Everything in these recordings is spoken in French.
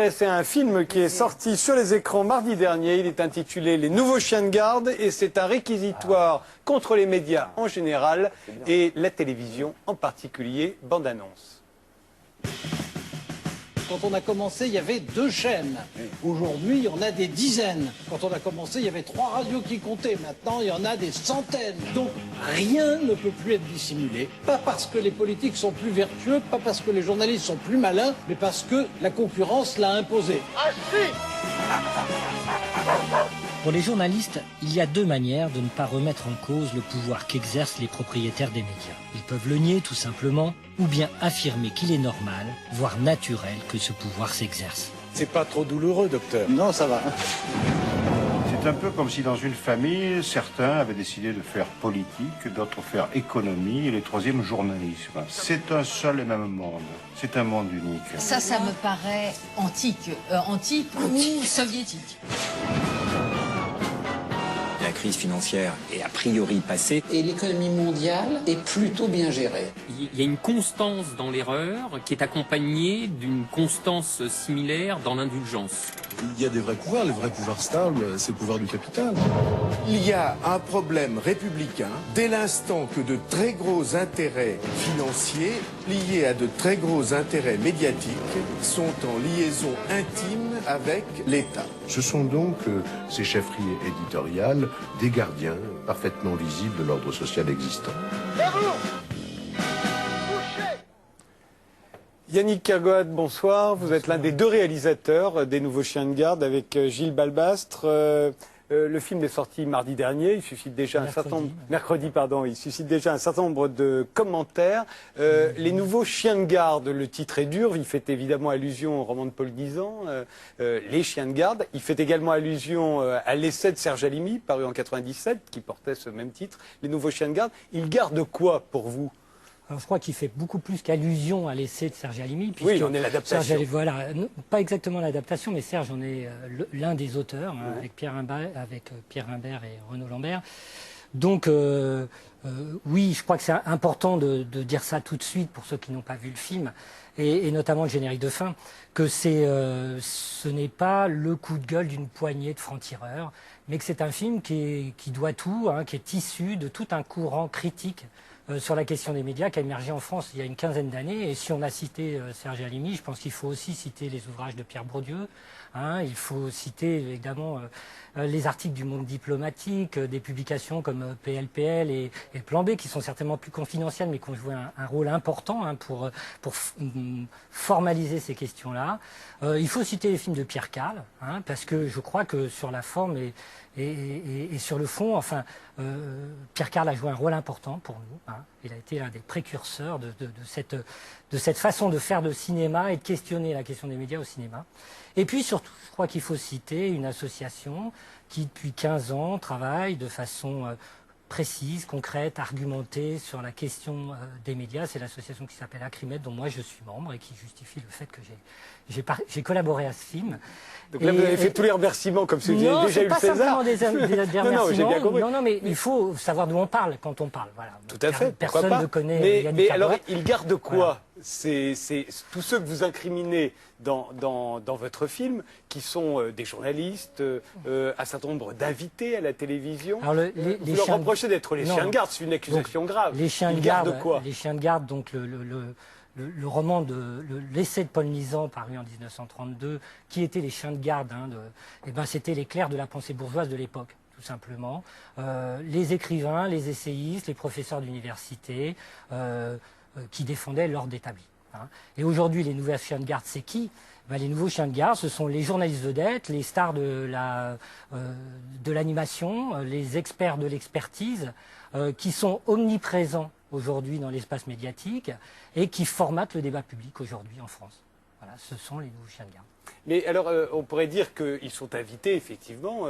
C'est un film qui est sorti sur les écrans mardi dernier. Il est intitulé Les nouveaux chiens de garde et c'est un réquisitoire contre les médias en général et la télévision en particulier. Bande annonce. Quand on a commencé, il y avait 2 chaînes. Aujourd'hui, il y en a des dizaines. Quand on a commencé, il y avait 3 radios qui comptaient. Maintenant, il y en a des centaines. Donc, rien ne peut plus être dissimulé. Pas parce que les politiques sont plus vertueux, pas parce que les journalistes sont plus malins, mais parce que la concurrence l'a imposé. Pour les journalistes, il y a 2 manières de ne pas remettre en cause le pouvoir qu'exercent les propriétaires des médias. Ils peuvent le nier tout simplement, ou bien affirmer qu'il est normal, voire naturel, que ce pouvoir s'exerce. C'est pas trop douloureux, docteur? Non, ça va. C'est un peu comme si dans une famille, certains avaient décidé de faire politique, d'autres faire économie, et les troisièmes journalisme. C'est un seul et même monde. C'est un monde unique. Ça me paraît antique ou soviétique. La crise financière est a priori passée. Et l'économie mondiale est plutôt bien gérée. Il y a une constance dans l'erreur qui est accompagnée d'une constance similaire dans l'indulgence. Il y a des vrais pouvoirs, les vrais pouvoirs stables, c'est le pouvoir du capital. Il y a un problème républicain dès l'instant que de très gros intérêts financiers liés à de très gros intérêts médiatiques sont en liaison intime avec l'État. Ce sont donc ces chefferies éditoriales des gardiens parfaitement visibles de l'ordre social existant. Yannick Kergoat, bonsoir. Vous êtes l'un des 2 réalisateurs des Nouveaux chiens de garde avec Gilles Balbastre. Le film est sorti mardi dernier. Il suscite déjà mercredi, il suscite déjà un certain nombre de commentaires. Les Nouveaux chiens de garde, le titre est dur. Il fait évidemment allusion au roman de Paul Dizan, Les chiens de garde. Il fait également allusion à l'essai de Serge Halimi, paru en 97, qui portait ce même titre. Les Nouveaux chiens de garde. Il garde quoi pour vous? Alors, je crois qu'il fait beaucoup plus qu'allusion à l'essai de Serge Halimi. Oui, on est l'adaptation. Voilà, pas exactement l'adaptation, mais Serge en est l'un des auteurs, avec Pierre Imbert et Renaud Lambert. Donc, oui, je crois que c'est important de dire ça tout de suite pour ceux qui n'ont pas vu le film, et notamment le générique de fin, que ce n'est pas le coup de gueule d'une poignée de francs-tireurs, mais que c'est un film qui doit tout, qui est issu de tout un courant critique sur la question des médias qui a émergé en France il y a une quinzaine d'années. Et si on a cité Serge Halimi, je pense qu'il faut aussi citer les ouvrages de Pierre Bourdieu. Il faut citer évidemment les articles du Monde diplomatique, des publications comme PLPL et Plan B, qui sont certainement plus confidentielles, mais qui ont joué un rôle important pour formaliser ces questions-là. Il faut citer les films de Pierre Carl, parce que je crois que sur la forme et sur le fond, Pierre Carl a joué un rôle important pour nous. Il a été l'un des précurseurs de cette façon de faire de cinéma et de questionner la question des médias au cinéma. Et puis surtout, je crois qu'il faut citer une association qui, depuis 15 ans, travaille de façon précise, concrète, argumentée sur la question des médias. C'est l'association qui s'appelle Acrimed, dont moi je suis membre et qui justifie le fait que j'ai collaboré à ce film. Donc là, vous avez fait tous les remerciements comme si vous aviez déjà eu le César. Non, c'est pas simplement des remerciements. j'ai bien compris. Non, mais il faut savoir d'où on parle quand on parle. Voilà. Tout à fait. Personne ne connaît Yannick Mais alors, Kergoat. il garde quoi? Voilà. C'est tous ceux que vous incriminez dans votre film, qui sont des journalistes, un certain nombre d'invités à la télévision. Alors vous leur reprochez d'être les chiens de garde, c'est une accusation grave. Les chiens de garde, quoi? Les chiens de garde, donc le roman l'essai de Paul Nizan, paru en 1932, qui était les chiens de garde, c'était les clercs de la pensée bourgeoise de l'époque, tout simplement. Les écrivains, les essayistes, les professeurs d'université, qui défendaient l'ordre établi. Et aujourd'hui, les nouveaux chiens de garde, c'est qui? Les nouveaux chiens de garde, ce sont les journalistes vedettes, les stars de l'animation, les experts de l'expertise, qui sont omniprésents aujourd'hui dans l'espace médiatique et qui formatent le débat public aujourd'hui en France. Voilà, ce sont les nouveaux chiens de garde. Mais alors, on pourrait dire qu'ils sont invités, effectivement.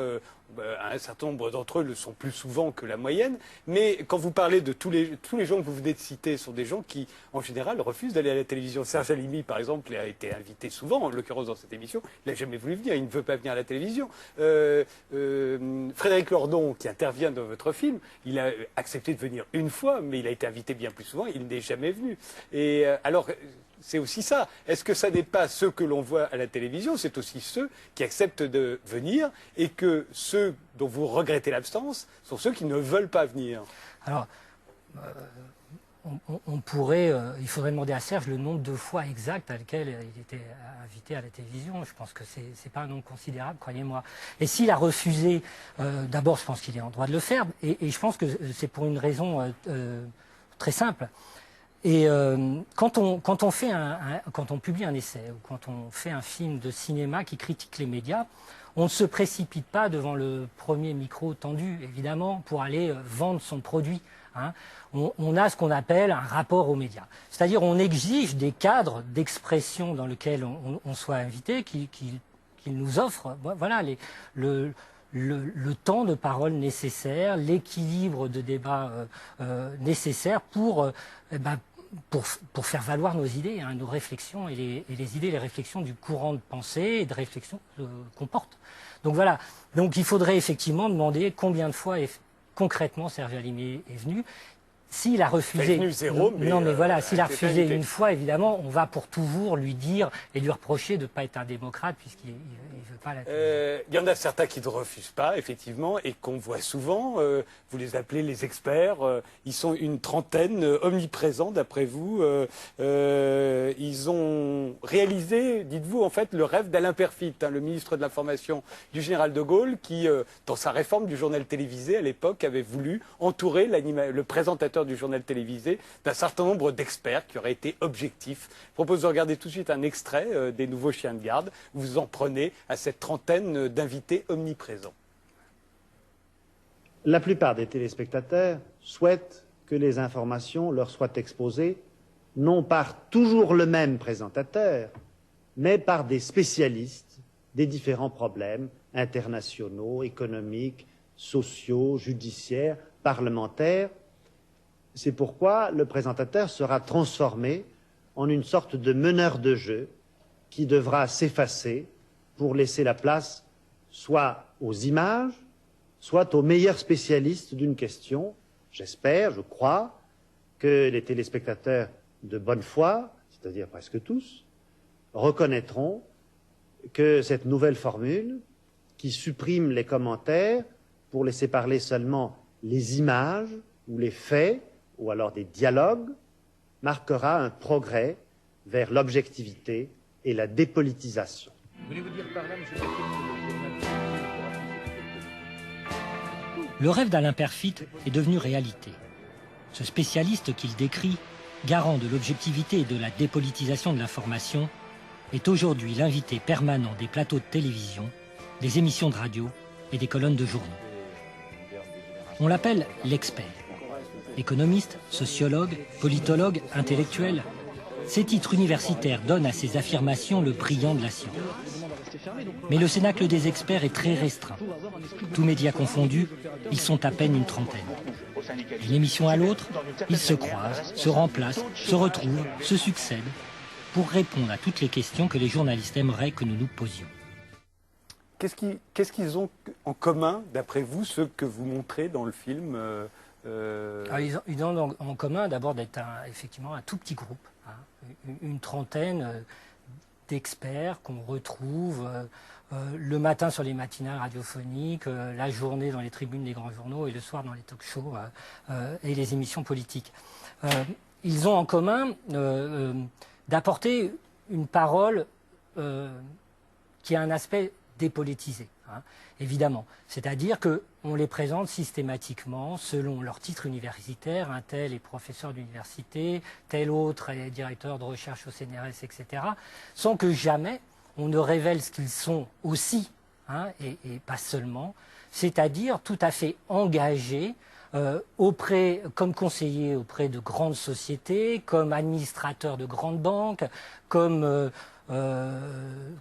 Un certain nombre d'entre eux le sont plus souvent que la moyenne. Mais quand vous parlez de tous les gens que vous venez de citer, sont des gens qui, en général, refusent d'aller à la télévision. Serge Halimi, par exemple, a été invité souvent, en l'occurrence dans cette émission. Il n'a jamais voulu venir, il ne veut pas venir à la télévision. Frédéric Lordon, qui intervient dans votre film, il a accepté de venir une fois, mais il a été invité bien plus souvent, il n'est jamais venu. Et alors, c'est aussi ça. Est-ce que ça n'est pas ceux que l'on voit à la télévision, c'est aussi ceux qui acceptent de venir et que ceux dont vous regrettez l'absence sont ceux qui ne veulent pas venir? Alors, on pourrait, il faudrait demander à Serge le nombre de fois exact à lequel il était invité à la télévision. Je pense que c'est pas un nombre considérable, croyez-moi. Et s'il a refusé, d'abord, je pense qu'il est en droit de le faire, et je pense que c'est pour une raison très simple. Et quand on publie un essai ou quand on fait un film de cinéma qui critique les médias, on ne se précipite pas devant le premier micro tendu, évidemment, pour aller vendre son produit. Hein. On a ce qu'on appelle un rapport aux médias. C'est-à-dire on exige des cadres d'expression dans lesquels on soit invité, qu'ils nous offrent voilà, le temps de parole nécessaire, l'équilibre de débat nécessaire pour faire valoir nos idées, hein, nos réflexions et les idées, les réflexions du courant de pensée et de réflexion qu'on porte. Donc voilà, donc il faudrait effectivement demander combien de fois concrètement Serge Halimi est venu. S'il a refusé, venu zéro, mais voilà, s'il a refusé une fois, évidemment, on va pour toujours lui dire et lui reprocher de ne pas être un démocrate puisqu'il ne veut pas la télévision. Il y en a certains qui ne refusent pas, effectivement, et qu'on voit souvent. Vous les appelez les experts. Ils sont une trentaine, omniprésents, d'après vous. Ils ont réalisé, dites-vous, en fait, le rêve d'Alain Peyrefitte, hein, le ministre de l'Information du général de Gaulle, qui, dans sa réforme du journal télévisé, à l'époque, avait voulu entourer le présentateur du journal télévisé d'un certain nombre d'experts qui auraient été objectifs. Je propose de regarder tout de suite un extrait des nouveaux chiens de garde. Vous en prenez à cette trentaine d'invités omniprésents. La plupart des téléspectateurs souhaitent que les informations leur soient exposées, non par toujours le même présentateur, mais par des spécialistes des différents problèmes internationaux, économiques, sociaux, judiciaires, parlementaires. C'est pourquoi le présentateur sera transformé en une sorte de meneur de jeu qui devra s'effacer pour laisser la place soit aux images, soit aux meilleurs spécialistes d'une question. J'espère, je crois, que les téléspectateurs de bonne foi, c'est-à-dire presque tous, reconnaîtront que cette nouvelle formule, qui supprime les commentaires pour laisser parler seulement les images ou les faits, ou alors des dialogues, marquera un progrès vers l'objectivité et la dépolitisation. Voulez-vous dire par là, monsieur Le rêve d'Alain Peyrefitte est devenu réalité. Ce spécialiste qu'il décrit, garant de l'objectivité et de la dépolitisation de l'information, est aujourd'hui l'invité permanent des plateaux de télévision, des émissions de radio et des colonnes de journaux. On l'appelle l'expert. Économiste, sociologue, politologue, intellectuel, ces titres universitaires donnent à ses affirmations le brillant de la science. Mais le cénacle des experts est très restreint. Tous médias confondus, ils sont à peine une trentaine. D'une émission à l'autre, ils se croisent, se remplacent, se retrouvent, se succèdent, pour répondre à toutes les questions que les journalistes aimeraient que nous nous posions. Qu'est-ce qu'ils ont en commun, d'après vous, ceux que vous montrez dans le film Ils ont en commun d'abord d'être effectivement un tout petit groupe, hein, une trentaine d'experts qu'on retrouve le matin sur les matinales radiophoniques, la journée dans les tribunes des grands journaux et le soir dans les talk-shows et les émissions politiques. Ils ont en commun d'apporter une parole qui a un aspect dépolitisé, hein, évidemment. C'est-à-dire qu'on les présente systématiquement selon leur titre universitaire. Un tel est professeur d'université, tel autre est directeur de recherche au CNRS, etc. Sans que jamais on ne révèle ce qu'ils sont aussi, hein, et pas seulement. C'est-à-dire tout à fait engagés comme conseiller auprès de grandes sociétés, comme administrateur de grandes banques, comme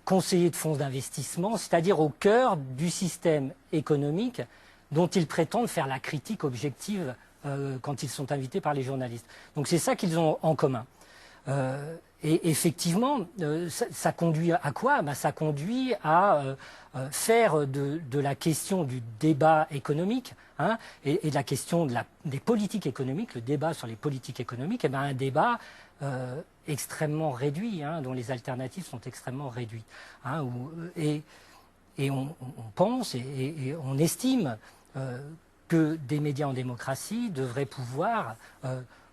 conseiller de fonds d'investissement, c'est-à-dire au cœur du système économique dont ils prétendent faire la critique objective quand ils sont invités par les journalistes. Donc c'est ça qu'ils ont en commun. Et effectivement, ça conduit à quoi? Ça conduit à faire de la question du débat économique et de la question des politiques économiques, le débat sur les politiques économiques, un débat extrêmement réduit, dont les alternatives sont extrêmement réduites. Et on pense et on estime que des médias en démocratie devraient pouvoir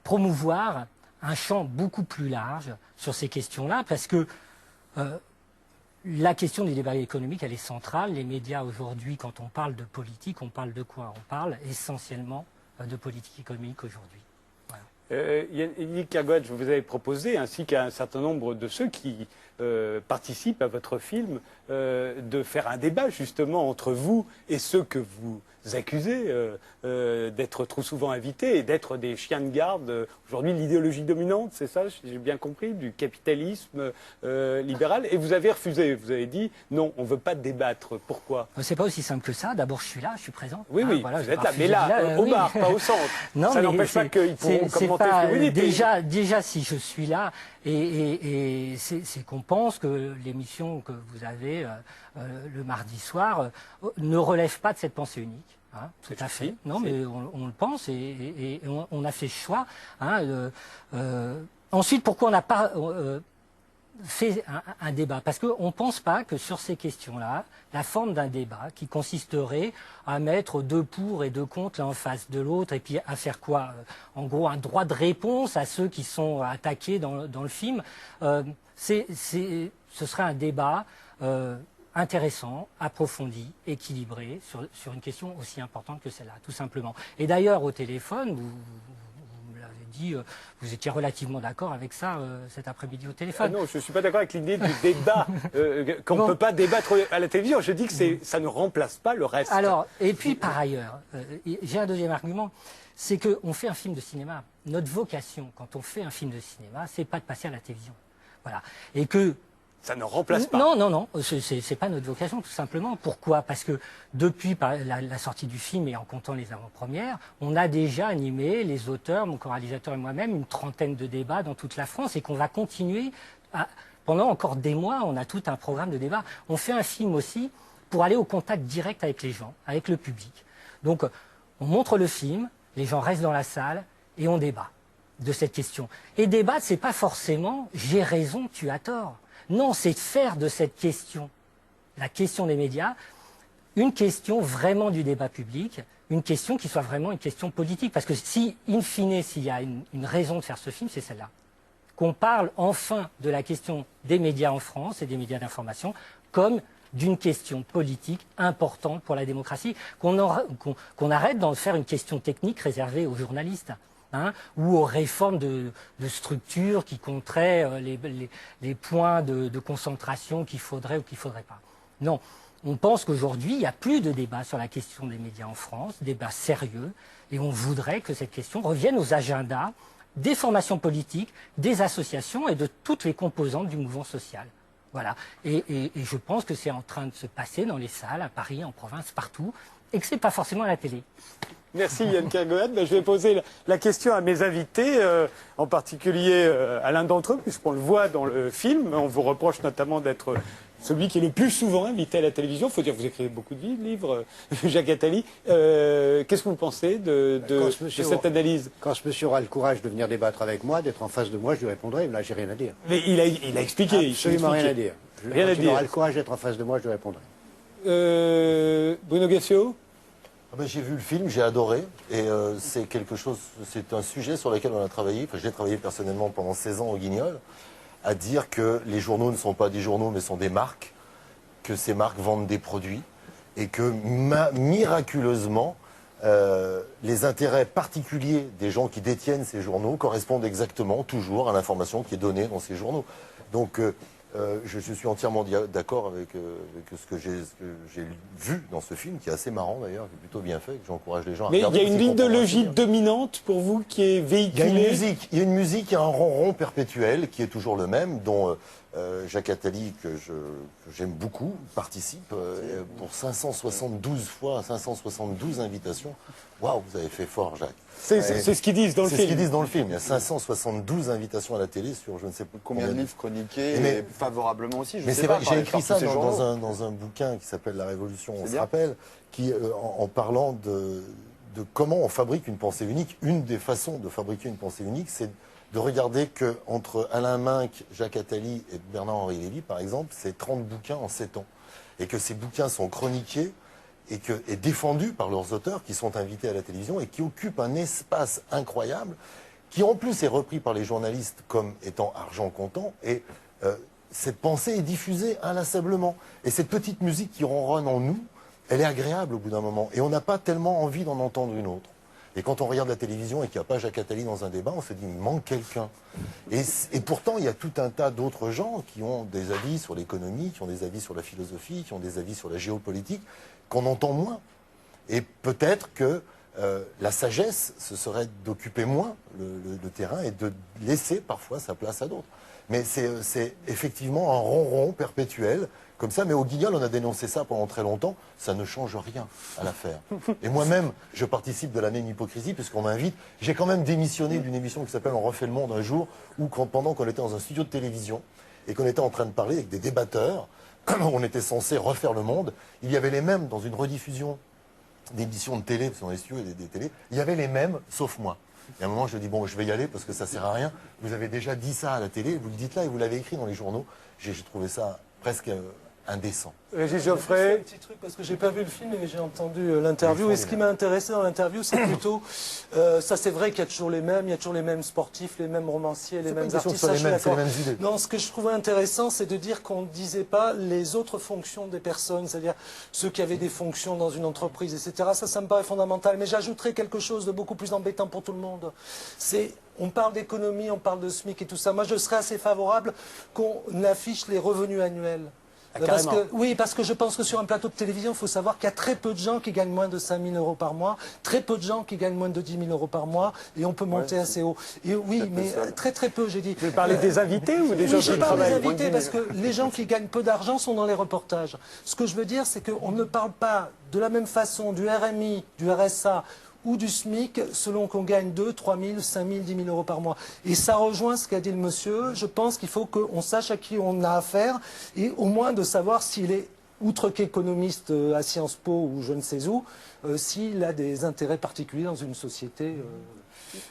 promouvoir un champ beaucoup plus large sur ces questions-là, parce que la question du débat économique, elle est centrale. Les médias aujourd'hui, quand on parle de politique, on parle de quoi? On parle essentiellement de politique économique aujourd'hui. Yannick Kergoat, je vous avais proposé, ainsi qu'à un certain nombre de ceux qui participent à votre film, de faire un débat justement entre vous et ceux que vous accusez d'être trop souvent invités et d'être des chiens de garde. Aujourd'hui, l'idéologie dominante, c'est ça, j'ai bien compris, du capitalisme libéral. Et vous avez refusé, vous avez dit non, on ne veut pas débattre. Pourquoi? C'est pas aussi simple que ça. D'abord, je suis là, je suis présent. Oui, voilà, vous êtes là, mais là, au bar, pas au centre. Non, ça n'empêche pas qu'ils pourront commenter ce que vous dites. Déjà, si je suis là, et c'est qu'on pense que l'émission que vous avez le mardi soir ne relève pas de cette pensée unique. Tout à fait. Non, mais on le pense et on a fait ce choix. Ensuite, pourquoi on n'a pas fait un débat? Parce qu'on ne pense pas que sur ces questions-là, la forme d'un débat qui consisterait à mettre 2 pour et 2 contre l'un en face de l'autre et puis à faire quoi? En gros, un droit de réponse à ceux qui sont attaqués dans le film. Ce serait un débat intéressant, approfondi, équilibré sur une question aussi importante que celle-là, tout simplement. Et d'ailleurs, au téléphone, vous l'avez dit, vous étiez relativement d'accord avec ça cet après-midi au téléphone. Non, je ne suis pas d'accord avec l'idée du débat, qu'on ne peut pas débattre à la télévision. Je dis que ça ne remplace pas le reste. Alors, et puis par ailleurs, j'ai un deuxième argument, c'est qu'on fait un film de cinéma. Notre vocation, quand on fait un film de cinéma, c'est pas de passer à la télévision. Voilà. Et que ça ne remplace pas. Non, c'est pas notre vocation, tout simplement. Pourquoi? Parce que depuis la sortie du film et en comptant les avant-premières, on a déjà animé, les auteurs, mon co-réalisateur et moi-même, une 30aine de débats dans toute la France et qu'on va continuer pendant encore des mois. On a tout un programme de débats. On fait un film aussi pour aller au contact direct avec les gens, avec le public. Donc, on montre le film, les gens restent dans la salle et on débat de cette question. Et débattre, c'est pas forcément « j'ai raison, tu as tort ». Non, c'est de faire de cette question, la question des médias, une question vraiment du débat public, une question qui soit vraiment une question politique. Parce que si, in fine, s'il y a une raison de faire ce film, c'est celle-là. Qu'on parle enfin de la question des médias en France et des médias d'information comme d'une question politique importante pour la démocratie, qu'on arrête d'en faire une question technique réservée aux journalistes. Ou aux réformes de structure qui compteraient les points de concentration qu'il faudrait ou qu'il ne faudrait pas. Non, on pense qu'aujourd'hui, il n'y a plus de débat sur la question des médias en France, débat sérieux, et on voudrait que cette question revienne aux agendas des formations politiques, des associations et de toutes les composantes du mouvement social. Voilà. Et je pense que c'est en train de se passer dans les salles, à Paris, en province, partout, et que ce n'est pas forcément à la télé. Merci Yann Kergoat. Je vais poser la question à mes invités, en particulier à l'un d'entre eux, puisqu'on le voit dans le film. On vous reproche notamment d'être celui qui est le plus souvent invité à la télévision. Il faut dire que vous écrivez beaucoup de livres, Jacques Attali. Qu'est-ce que vous pensez de cette analyse? Quand ce monsieur aura le courage de venir débattre avec moi, d'être en face de moi, je lui répondrai. Là, j'ai rien à dire. Mais il a expliqué. Absolument rien à dire. Rien à dire. Quand il aura le courage d'être en face de moi, je lui répondrai. Bruno Gassio? J'ai vu le film, j'ai adoré, et c'est un sujet sur lequel on a travaillé. J'ai travaillé personnellement pendant 16 ans au Guignol, à dire que les journaux ne sont pas des journaux, mais sont des marques, que ces marques vendent des produits, et que miraculeusement, les intérêts particuliers des gens qui détiennent ces journaux correspondent exactement, toujours, à l'information qui est donnée dans ces journaux. Donc, je suis entièrement d'accord avec ce que j'ai vu dans ce film, qui est assez marrant d'ailleurs, qui est plutôt bien fait, que j'encourage les gens à regarder. Mais il y a une idéologie dominante pour vous qui est véhiculée. Il y a une musique, il y a un ronron perpétuel qui est toujours le même, dont Jacques Attali, que j'aime beaucoup, participe pour 572 invitations. Waouh, vous avez fait fort, Jacques. C'est ce qu'ils disent dans le film. C'est ce qu'ils disent dans le film. Il y a 572 invitations à la télé sur je ne sais plus combien de livres chroniqués, et favorablement aussi. Mais c'est vrai, j'ai écrit ça dans un bouquin qui s'appelle La Révolution, on se rappelle, qui, en parlant de comment on fabrique une pensée unique. Une des façons de fabriquer une pensée unique, c'est de regarder qu'entre Alain Minc, Jacques Attali et Bernard-Henri Lévy, par exemple, c'est 30 bouquins en 7 ans. Et que ces bouquins sont chroniqués et défendus par leurs auteurs qui sont invités à la télévision et qui occupent un espace incroyable, qui en plus est repris par les journalistes comme étant argent comptant. Et cette pensée est diffusée inlassablement. Et cette petite musique qui ronronne en nous, elle est agréable au bout d'un moment. Et on n'a pas tellement envie d'en entendre une autre. Et quand on regarde la télévision et qu'il n'y a pas Jacques Attali dans un débat, on se dit il manque quelqu'un. Et pourtant, il y a tout un tas d'autres gens qui ont des avis sur l'économie, qui ont des avis sur la philosophie, qui ont des avis sur la géopolitique, qu'on entend moins. Et peut-être que la sagesse, ce serait d'occuper moins le terrain et de laisser parfois sa place à d'autres. Mais c'est effectivement un ronron perpétuel, comme ça. Mais au Guignol, on a dénoncé ça pendant très longtemps. Ça ne change rien à l'affaire. Et moi-même, je participe de la même hypocrisie, puisqu'on m'invite. J'ai quand même démissionné d'une émission qui s'appelle On refait le monde un jour, où pendant qu'on était dans un studio de télévision, et qu'on était en train de parler avec des débatteurs, on était censé refaire le monde, il y avait les mêmes dans une rediffusion d'émissions de télé, parce qu'on est studios et des télés, il y avait les mêmes, sauf moi. Et à un moment, je dis, bon, je vais y aller parce que ça sert à rien. Vous avez déjà dit ça à la télé, vous le dites là et vous l'avez écrit dans les journaux. J'ai trouvé ça presque indécent. Régis Geoffrey. Un petit truc, parce que j'ai pas vu le film et j'ai entendu l'interview. Et ce qui m'a intéressé dans l'interview, c'est plutôt, ça c'est vrai qu'il y a toujours les mêmes, sportifs, les mêmes romanciers, les mêmes artistes. Ça, je suis d'accord. Non, ce que je trouvais intéressant, c'est de dire qu'on ne disait pas les autres fonctions des personnes, c'est-à-dire ceux qui avaient des fonctions dans une entreprise, etc. Ça me paraît fondamental. Mais j'ajouterais quelque chose de beaucoup plus embêtant pour tout le monde. On parle d'économie, on parle de SMIC et tout ça. Moi, je serais assez favorable qu'on affiche les revenus annuels. Parce que je pense que sur un plateau de télévision, il faut savoir qu'il y a très peu de gens qui gagnent moins de 5 000 € par mois, très peu de gens qui gagnent moins de 10 000 € par mois, et on peut monter assez haut. Et oui, mais très peu, j'ai dit. Vous parlez des invités ou des gens qui travaillent? Je parle des invités parce que les gens qui gagnent peu d'argent sont dans les reportages. Ce que je veux dire, c'est qu'on ne parle pas de la même façon du RMI, du RSA, ou du SMIC, selon qu'on gagne 2, 3 000, 5 000, 10 000 € par mois. Et ça rejoint ce qu'a dit le monsieur. Je pense qu'il faut qu'on sache à qui on a affaire, et au moins de savoir s'il est, outre qu'économiste à Sciences Po ou je ne sais où, s'il a des intérêts particuliers dans une société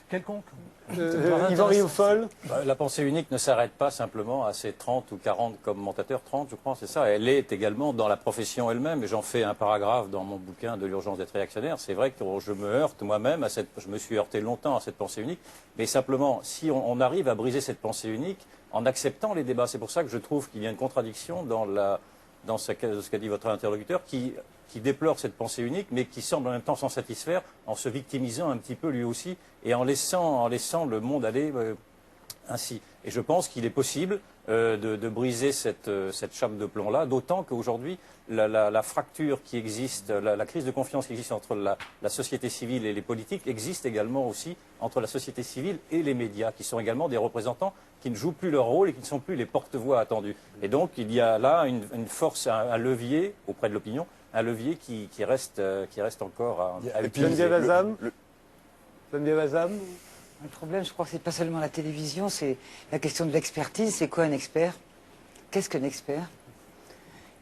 quelconque. Yvan Rioufol. La pensée unique ne s'arrête pas simplement à ces 30 ou 40 commentateurs, 30 je crois, c'est ça. Elle est également dans la profession elle-même, et j'en fais un paragraphe dans mon bouquin de l'urgence d'être réactionnaire. C'est vrai que je me heurte moi-même je me suis heurté longtemps à cette pensée unique, mais simplement, si on arrive à briser cette pensée unique en acceptant les débats, c'est pour ça que je trouve qu'il y a une contradiction dans ce qu'a dit votre interlocuteur, qui déplore cette pensée unique, mais qui semble en même temps s'en satisfaire en se victimisant un petit peu lui aussi et en laissant le monde aller ainsi. Et je pense qu'il est possible de briser cette chape de plomb-là, d'autant qu'aujourd'hui, la fracture qui existe, la crise de confiance qui existe entre la société civile et les politiques existe également aussi entre la société civile et les médias, qui sont également des représentants qui ne jouent plus leur rôle et qui ne sont plus les porte-voix attendus. Et donc, il y a là une force, un levier auprès de l'opinion, un levier qui reste encore à utiliser. Geneviève Azam. Le problème, je crois que c'est pas seulement la télévision, c'est la question de l'expertise. C'est quoi un expert? Qu'est-ce qu'un expert?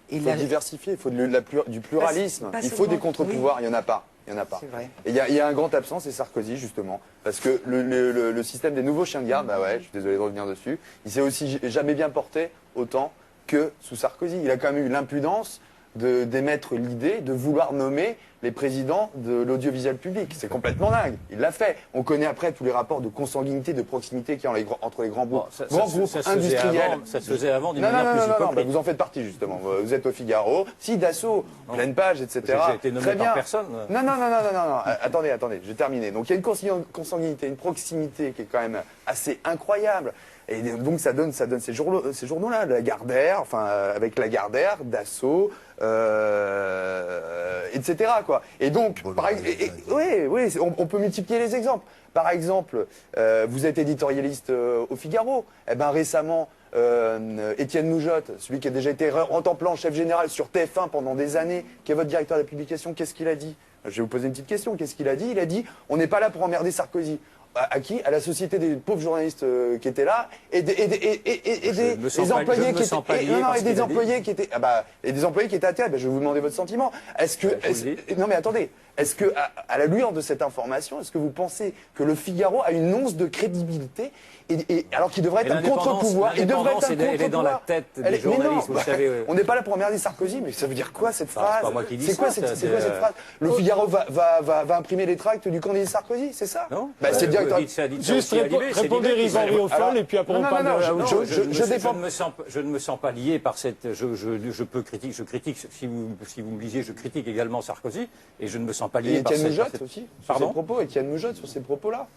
Il faut diversifier, il faut du pluralisme. Il faut des contre-pouvoirs, il n'y en a pas. Il y en a pas. Et il y a un grand absent, c'est Sarkozy, justement. Parce que le système des nouveaux chiens de garde, bah ouais, je suis désolé de revenir dessus, il s'est aussi jamais bien porté autant que sous Sarkozy. Il a quand même eu l'impudence d'émettre l'idée de vouloir nommer les présidents de l'audiovisuel public. C'est complètement dingue. Il l'a fait. On connaît après tous les rapports de consanguinité, de proximité qu'il y a entre les grands groupes, industriels. Ça se faisait avant d'une manière plus hypocrite. Bah, vous en faites partie, justement. Vous êtes au Figaro. Si, Dassault, pleine page, etc. J'ai été nommé par personne. Non. Attendez, je vais terminer. Donc il y a une consanguinité, une proximité qui est quand même assez incroyable. Et donc ça donne ces journaux-là, Lagardère, enfin avec Lagardère, Dassault, etc. quoi. Et donc, on peut multiplier les exemples. Par exemple, vous êtes éditorialiste au Figaro. Eh ben récemment, Étienne Moujotte, celui qui a déjà été rentemplant chef général sur TF1 pendant des années, qui est votre directeur de la publication, qu'est-ce qu'il a dit? Je vais vous poser une petite question. Qu'est-ce qu'il a dit? Il a dit on n'est pas là pour emmerder Sarkozy. À qui? À la société des pauvres journalistes qui étaient là et des employés qui étaient et des employés qui étaient à terre. Je vais vous demander votre sentiment. Non mais attendez. Est-ce que, à la lueur de cette information, est-ce que vous pensez que le Figaro a une once de crédibilité alors qu'il devrait être un contre-pouvoir? Il devrait être un contre-pouvoir. Elle est dans la tête des journalistes, vous savez. On n'est pas là pour emmerder Sarkozy, mais ça veut dire quoi cette phrase? C'est pas moi qui dis ça. C'est quoi cette phrase? Le Figaro va imprimer les tracts du candidat Sarkozy, c'est ça? Non. C'est le directeur. Juste répondez Yvan Riofol et puis après on parle de la autre chose. Je ne me sens pas lié par cette. Je critique. Si vous me lisiez, je critique également Sarkozy et je ne me sens pas lié par cette. Étienne Moujotte aussi. Sur ses propos. Étienne Moujotte sur ces propos-là.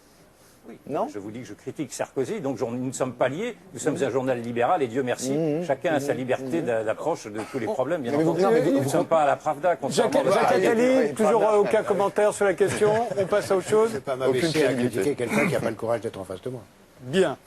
Oui. Non. Je vous dis que je critique Sarkozy, donc nous ne sommes pas liés. Nous sommes un journal libéral et Dieu merci, chacun a sa liberté d'approche de tous les problèmes. Bien entendu. Nous ne sommes pas à la Pravda. Jacques Attali, toujours aucun commentaire sur la question. On passe à autre chose. C'est pas m'abaisser à critiquer quelqu'un qui n'a pas le courage d'être en face de moi. Bien.